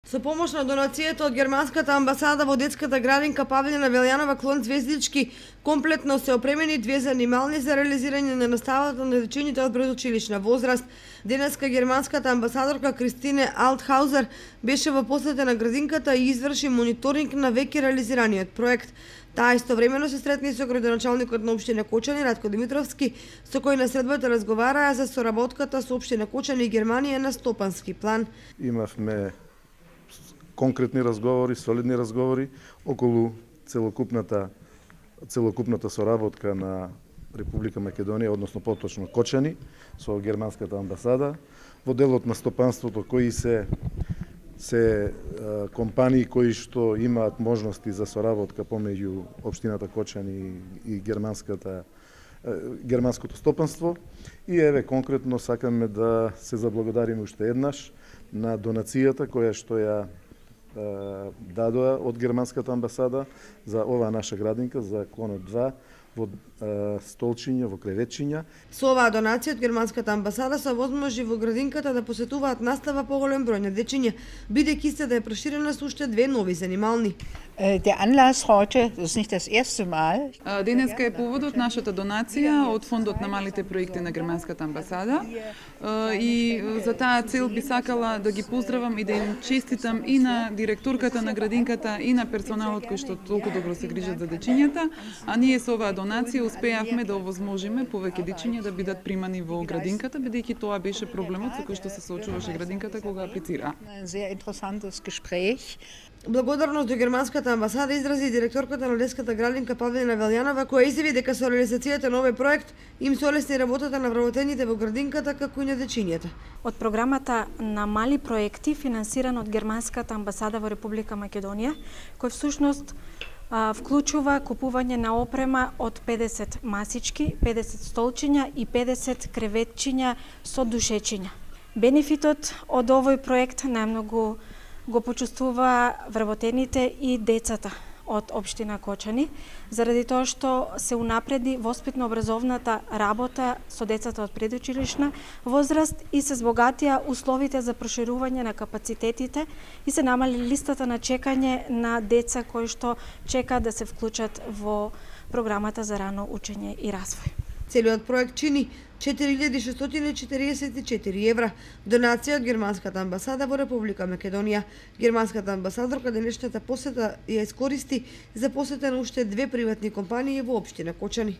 Со помош на донацијата од германската амбасада во детската градинка Павлина Велјанова клон Звездички комплетно се опремени две занимални за реализирање на наставата на дечињата од предучилишна возраст. Денеска германската амбасадорка Кристине Алтхаузер беше во посета на градинката и изврши мониторинг на веќе реализираниот проект. Таа истовремено се сретна и со градоначалникот на општина Кочани Радко Димитровски, со кој на средбата разговараа за соработката со општина Кочани и Германија на стопански план. Имавме конкретни разговори, солидни разговори околу целокупната соработка на Република Македонија, односно поточно Кочани, со германската амбасада, во делот на стопанството кои се компании кои што имаат можности за соработка помеѓу општината Кочани и германското стопанство. И еве конкретно сакаме да се заблагодариме уште еднаш на донацијата која што ја дадоа од германската амбасада за оваа наша градинка, за клонот 2 во столчиња, во креветчиња. Со оваа донација од германската амбасада се возможи во градинката да посетуваат настава поголем број на дечиња, бидејќи истата е проширена со уште две нови занимални. Der Anlass heute, das ist nicht das erste Mal. Денеска е поводот нашата донација од фондот на малите проекти на германската амбасада и за таа цел би сакала да ги поздравам и да им честитам и на директорката на градинката и на персоналот кој што толку добро се грижат за дечињата, а ние со оваа донација успеавме да овозможиме повеќе дечиња да бидат примани во градинката, бидејќи тоа беше проблемот со кој што се соочуваше градинката кога аплицира. Ein sehr interessantes Gespräch. Благодарност до германската амбасада изрази директорката на детската градинка Павлина Велјанова, која изјави дека со реализацијата на овој проект им се олесни работата на вработените во градинката како и на дечињата. Од програмата на мали проекти финансиран од германската амбасада во Република Македонија, кој всушност вклучува купување на опрема од 50 масички, 50 столчиња и 50 креветчиња со душечиња. Бенефитот од овој проект најмногу го почувствува вработените и децата од општина Кочани, заради тоа што се унапреди воспитно-образовната работа со децата од предучилишна возраст и се збогатија условите за проширување на капацитетите и се намали листата на чекање на деца кои што чекаат да се вклучат во програмата за рано учење и развој. Целиот проект чини 4644 евра, донација од германската амбасада во Република Македонија. Германската амбасадорка денешната посета ја искористи за посета на уште две приватни компании во општина Кочани.